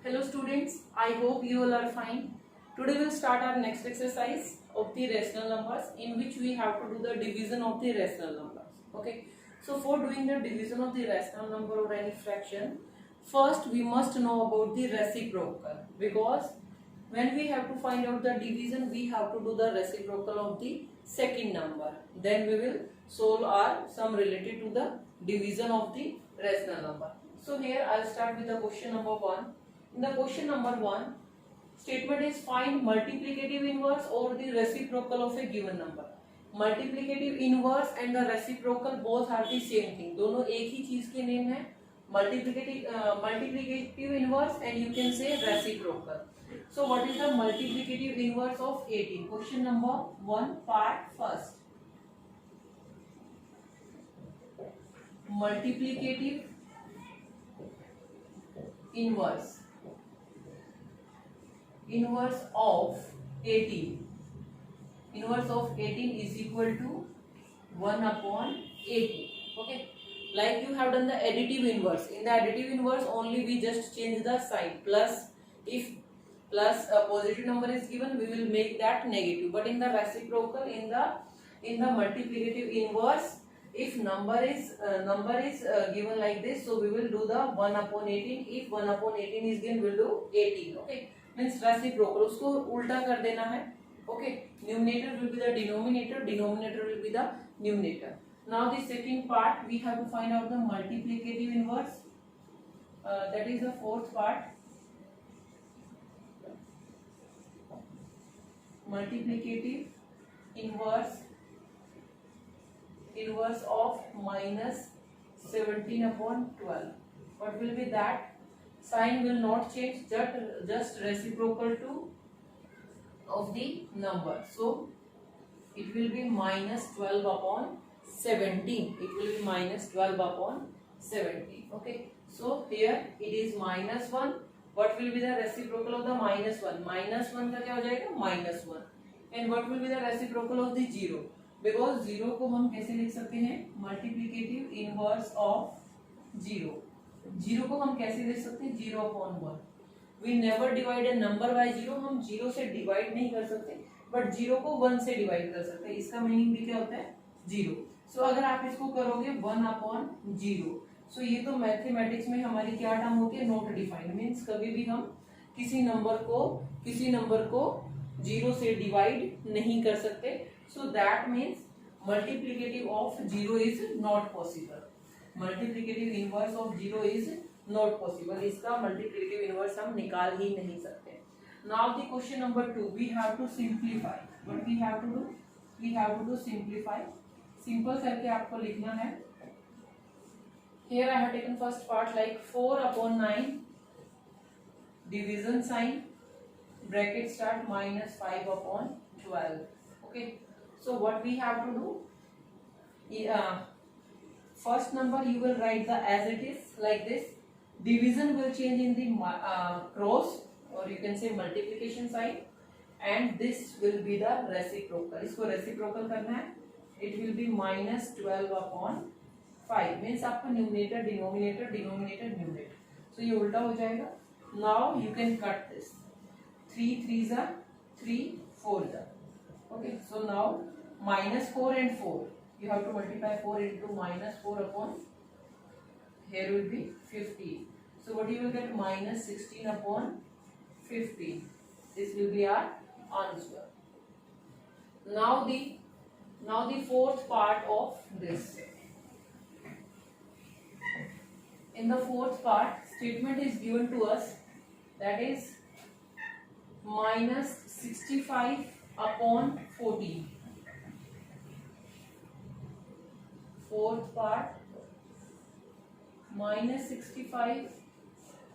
Hello students, I hope you all are fine. Today we'll start our next exercise of the rational numbers in which we have to do the division of the rational numbers. Okay. So for doing the division of the rational number or any fraction, first we must know about the reciprocal, because when we have to find out the division we have to do the reciprocal of the second number. Then we will solve our sum related to the division of the rational number. So here I'll start with the question number 1. In the question number 1, statement is find multiplicative inverse or the reciprocal of a given number. Multiplicative inverse and the reciprocal both are the same thing. दोनों एक ही चीज के name है. Multiplicative inverse and you can say reciprocal. So what is the multiplicative inverse of 18? Question number 1 part first. Multiplicative inverse of 18. Inverse of 18 is equal to 1 upon 18. Okay. Like you have done the additive inverse. In the additive inverse only we just change the sign. Plus, if plus a positive number is given, we will make that negative. But in the reciprocal, in the multiplicative inverse, if number is given like this, so we will do the 1 upon 18. If 1 upon 18 is given, we will do 18. Okay. Means reciprocal. उसको उल्टा कर देना है. Okay. Numerator will be the denominator. Denominator will be the numerator. Now the second part, we have to find out the multiplicative inverse. That is the fourth part. Multiplicative inverse of minus 17 upon 12. What will be that? Sign will not change, just reciprocal to of the number. So it will be minus 12 upon 17. It will be minus 12 upon 17. Okay. So here it is minus 1. What will be the reciprocal of the minus 1? Minus 1 का क्या हो जाएगा? Minus 1. And what will be the reciprocal of the 0? Because 0 को हम कैसे लिख सकते हैं? Multiplicative inverse of 0. 0 को हम कैसे लिख सकते हैं? 0 upon 1. We never divide a number by 0. हम 0 से डिवाइड नहीं कर सकते, बट 0 को 1 से डिवाइड कर सकते हैं. इसका मीनिंग भी क्या होता है? 0. सो अगर आप इसको करोगे 1 अपॉन 0, सो ये तो मैथमेटिक्स में हमारी क्या टर्म होती है? Not defined. मीन्स कभी भी हम किसी नंबर को 0 से डिवाइड नहीं कर सकते. So that means multiplicative of 0 is not possible. Multiplicative inverse of 0 is not possible. इसका मल्टीप्लिकेटिव इनवर्स हम निकाल ही नहीं सकते. Now the question number 2, we have to simplify. What we have to do? We have to do simplify. Simple करके आपको लिखना है. Here I have taken first part like 4 upon 9, division sign, bracket start minus 5 upon 12. Okay. So what we have to do? First number you will write the as it is like this. Division will change in the cross, or you can say multiplication sign, and this will be the reciprocal. इसको reciprocal करना है. It will be minus 12 upon 5. Means आपका numerator denominator. सो ये उल्टा हो जाएगा. Now you can cut this. 3 3s are 3 4s are. Okay. So now minus 4 and 4. You have to multiply 4 into minus 4 upon. Here will be 15. So what you will get? Minus 16 upon 15. This will be our answer. Now the fourth part of this. In the fourth part, statement is given to us, that is minus 65 upon 14. Fourth part, minus 65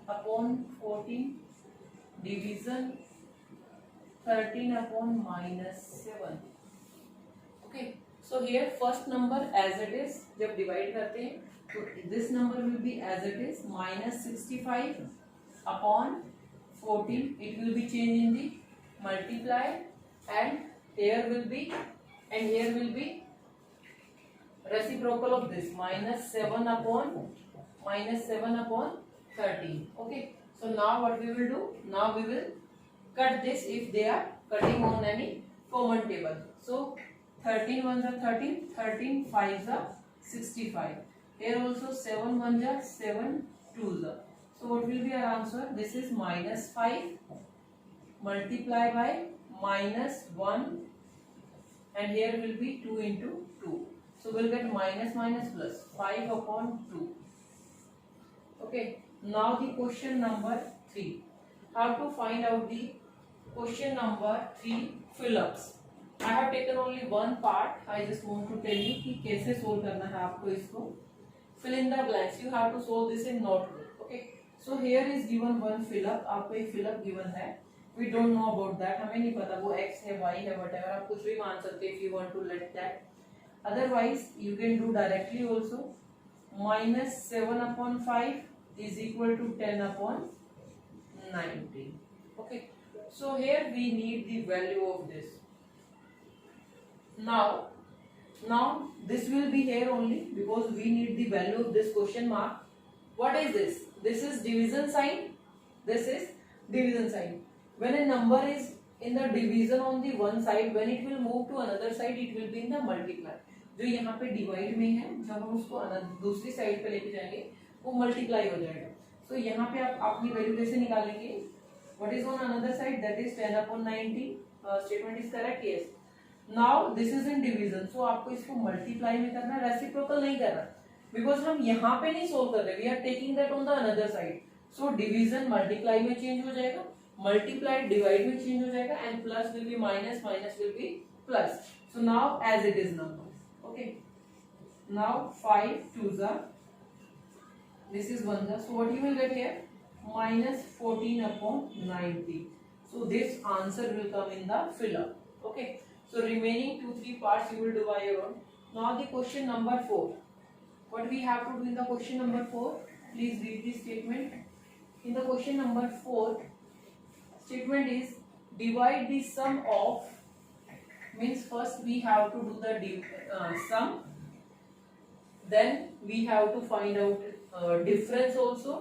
upon 14, division 13 upon minus 7. Okay. So here first number as it is, जब divide करते हैं तो this number will be as it is, minus 65 upon 14. It will be changed in the multiply, and here will be reciprocal of this, minus 7 upon 13. Okay. So now what we will do? Now we will cut this if they are cutting on any common table. So 13 ones are 13, 13 fives are 65. Here also 7 ones are 7 twos are. So what will be our answer? This is minus 5 multiply by minus 1, and here will be 2 into 2. So we'll get minus minus plus 5 upon 2. Okay. Now the question number 3. How to find out the question number 3 fill-ups. I have taken only one part. I just want to tell you कि कैसे solve करना है आपको इसको. Fill in the blanks. You have to solve this in notebook. Okay. So here is given one fill-up. आपको एक fill-up given है. We don't know about that. हमें नहीं पता वो x है, y है, whatever. आप कुछ भी मान सकते हैं if you want to let that. Otherwise, you can do directly also. Minus 7 upon 5 is equal to 10 upon 90. Okay. So here we need the value of this. Now this will be here only because we need the value of this question mark. What is this? This is division sign. This is division sign. When a number is in the division on the one side, when it will move to another side, it will be in the multiply. जो यहाँ पे divide में है, जब हम उसको दूसरी side पे लेके जाएंगे वो मल्टीप्लाई हो जाएगा. सो यहाँ पे आप अपनी वैल्यू कैसे निकालेंगे? What is on another side? That is 10 upon 90. Statement is correct? Yes. Now this is in division. So आपको इसको मल्टीप्लाई में करना, रेसिप्रोकल नहीं करना, बिकॉज हम यहाँ पे नहीं सोल्व कर रहे. We are taking that on the another side. So division multiply में चेंज हो जाएगा, मल्टीप्लाई डिवाइड में चेंज हो जाएगा, and plus will be minus, minus will be plus. So now as it is now. Okay. Now 5 twos are. This is 1. So what you will get here? Minus 14 upon 90. So this answer will come in the fill-up. Okay. So remaining 2-3 parts you will do by your own. Now the question number 4. What we have to do in the question number 4? Please read the statement. In the question number 4, statement is divide the sum of. Means first we have to do the sum, then we have to find out difference also.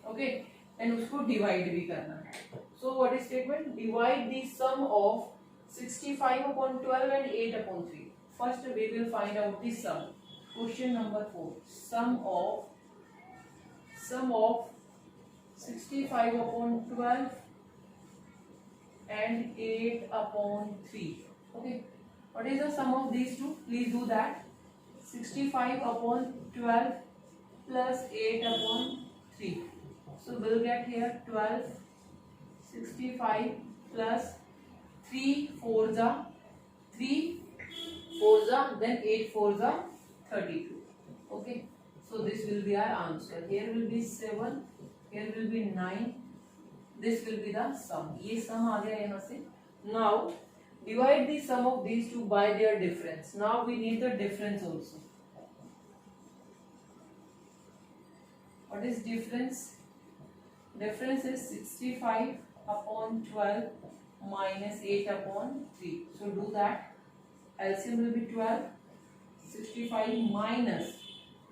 Okay. And उसको divide भी करना है. So what is statement? Divide the sum of 65 upon 12 and 8 upon 3. First we will find out the sum. Question number 4. Sum of 65 upon 12 and 8 upon 3. Okay. What is the sum of these two? Please do that. 65 upon 12 plus 8 upon 3. So we'll get here 12, 65 plus 3 fours are 3 fours are, then 8 fours are 32. Okay. So this will be our answer. Here will be 7, here will be 9. This will be the sum. ये sum आ गया यहाँ से. Now divide the sum of these two by their difference. Now we need the difference also. What is difference? Difference is 65 upon 12 minus 8 upon 3. So do that. LCM will be 12. 65 minus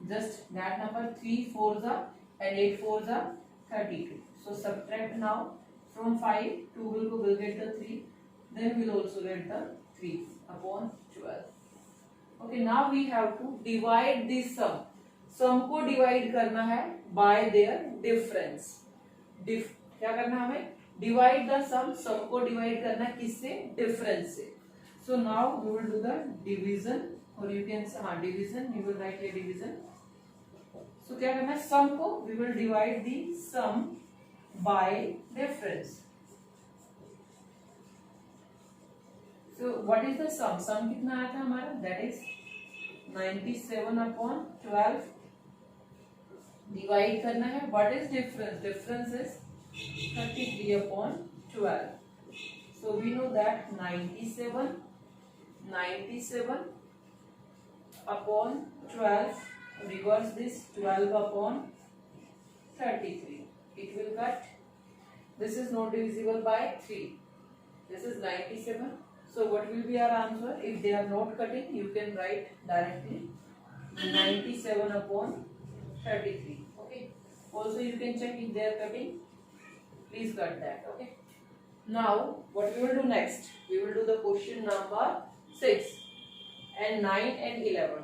just that number, 3 fours are and 8 fours are 32. So subtract now from 5, 2 will get the 3. Then we'll also get the 3 upon 12. Okay, now we have to divide this sum. Sum को divide करना है by their difference. क्या करना है हमें? Divide the sum. Sum को divide करना है किससे? Difference से. So now we will do the division, or you can say division. You will write here division. So क्या करना है? Sum को we will divide the sum by difference. So what is the sum? Sum कितना आया था हमारा? That is 97 upon 12. Divide करना है. What is difference? Difference is 33 upon 12. So we know that 97 upon 12. Reverse this, 12 upon 33. It will cut. This is not divisible by 3. This is 97. So what will be our answer? If they are not cutting, you can write directly 97 upon 33. Okay. Also you can check if they are cutting. Please cut that. Okay. Now what we will do next? We will do the question number 6 and 9 and 11.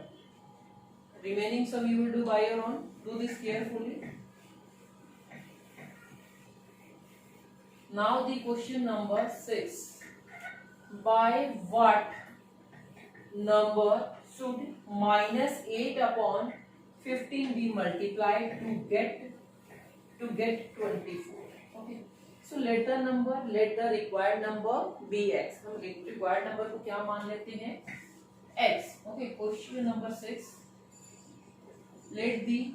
Remaining sum you will do by your own. Do this carefully. Now the question number 6. By what number should minus 8 upon 15 be multiplied to get 24? Okay. So let the required number be x. हम required number को क्या मान लेते हैं? X. Okay. Question number 6. Let the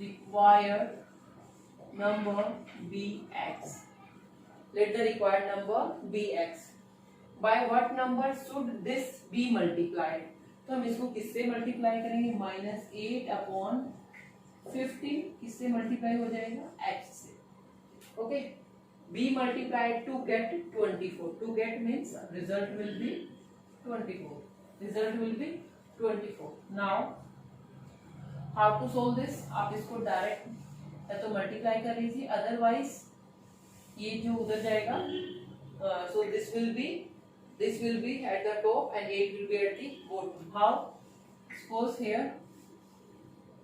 required number be x. Let the required number be x. By what number should this be multiplied? तो हम इसको किससे मल्टीप्लाई करेंगे? -8 अपॉन 15 किससे मल्टीप्लाई हो जाएगा? x से. Okay. be multiplied to get 24. To get means result will be 24. Result will be 24. Now how to solve this? आप इसको डायरेक्ट या तो मल्टीप्लाई कर लीजिए, अदरवाइज ये जो उधर जाएगा, so this will be at the top and 8 will be at the bottom. How? Suppose here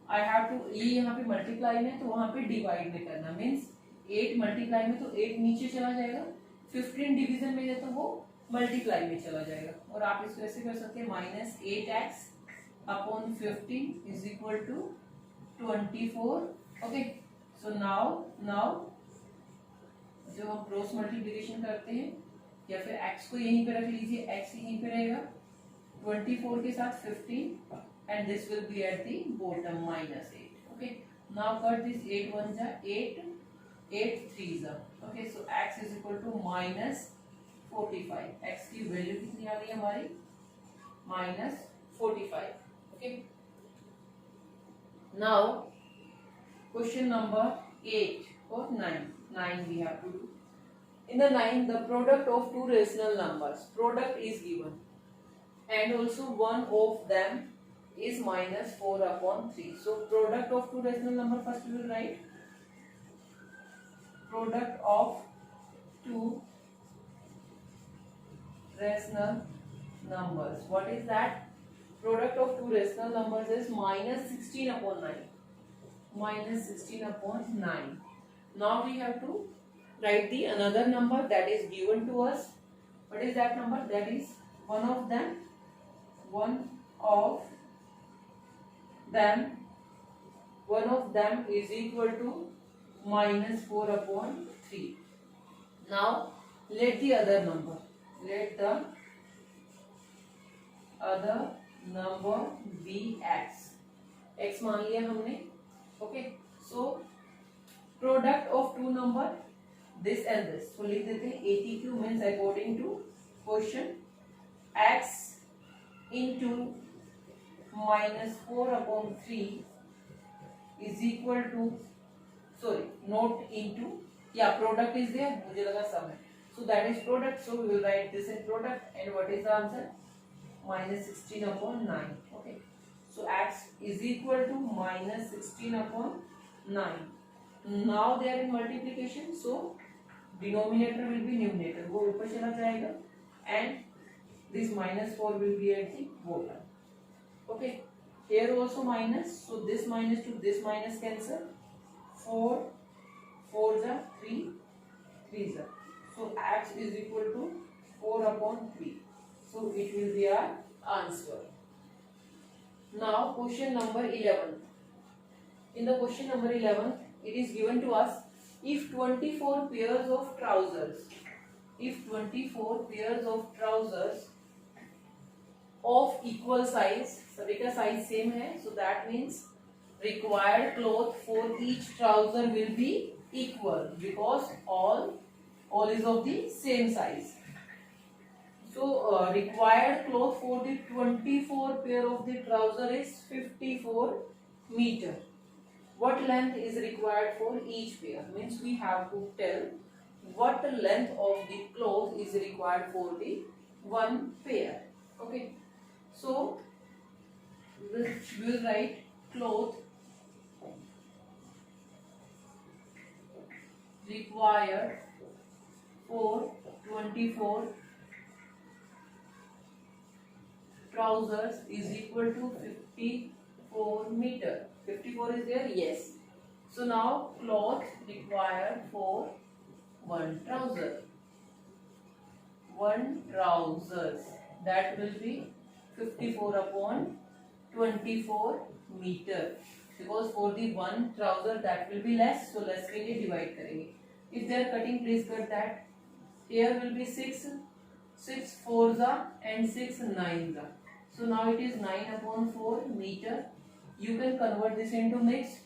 I have to, ये यहाँ पे मल्टीप्लाई में तो वहाँ पे डिवाइड में करना, मीन्स 8 मल्टीप्लाई में तो 8 नीचे चला जाएगा, 15 डिवीजन में है तो वो मल्टीप्लाई में चला जाएगा. और आप इसको ऐसे कर सकते हैं -8x upon 15 is equal to 24. Okay. So now जो हम क्रॉस मल्टीप्लिकेशन करते हैं, या फिर x को यहीं पे रख लीजिए, x यहीं पे रहेगा 24 के साथ 15 and this will be at the bottom -8. Okay. Now cut this 8 1 जा 8 8 3 जा. Okay. So x is equal to -45. x की वैल्यू कितनी आ गई हमारी? -45. Okay. Now question number 8 or 9 we have to do. In the 9, the product of two rational numbers, product is given, and also one of them is -4 upon 3. So product of two rational number, first we will write product of two rational numbers. What is that? Product of two rational numbers is -16 upon 9. -16 upon 9. Now we have to write the another number that is given to us. What is that number? That is one of them is equal to -4 upon 3. Now let the other number be x. x मान लिया हमने. Okay. So product of two number, this and this, so लिख देते हैं 82 means according to question x into -4 upon 3 is equal to, sorry, not into, yeah, product is there, मुझे लगा sum है, so that is product, so we will write this in product. And what is the answer? -16 upon 9. Okay. So x is equal to -16 upon 9. Now they are in multiplication, so denominator will be numerator, वो ऊपर चला जाएगा, and this -4 will be at the bottom. Okay. Here also minus, so this minus to this minus cancel. 4 4 जा 3 3 जा, so x is equal to 4 upon 3. So it will be our answer. Now question number 11. In the question number 11, it is given to us, if 24 pairs of trousers of equal size, सभी का size same है, so that means required cloth for each trouser will be equal because all is of the same size. So required cloth for the 24 pair of the trouser is 54 meter. What length is required for each pair? Means we have to tell what length of the cloth is required for the one pair. Okay. So we will write cloth required for 24 trousers is equal to 54 meter. 54 is there? Yes. So now cloth required for one trouser. One trousers, that will be 54 upon 24 meter, because for the one trouser that will be less, so less के लिए divide करेंगे. If they are cutting, please cut that. Here will be 6 4s and 6 9s. So now it is 9 upon 4 meter. You can convert this into mixed.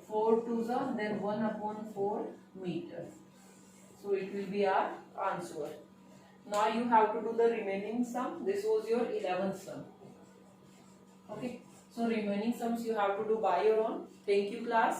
4 2s then 1 upon 4 meter. So it will be our answer. Now you have to do the remaining sum. This was your 11th sum. Okay. So remaining sums you have to do by your own. Thank you, class.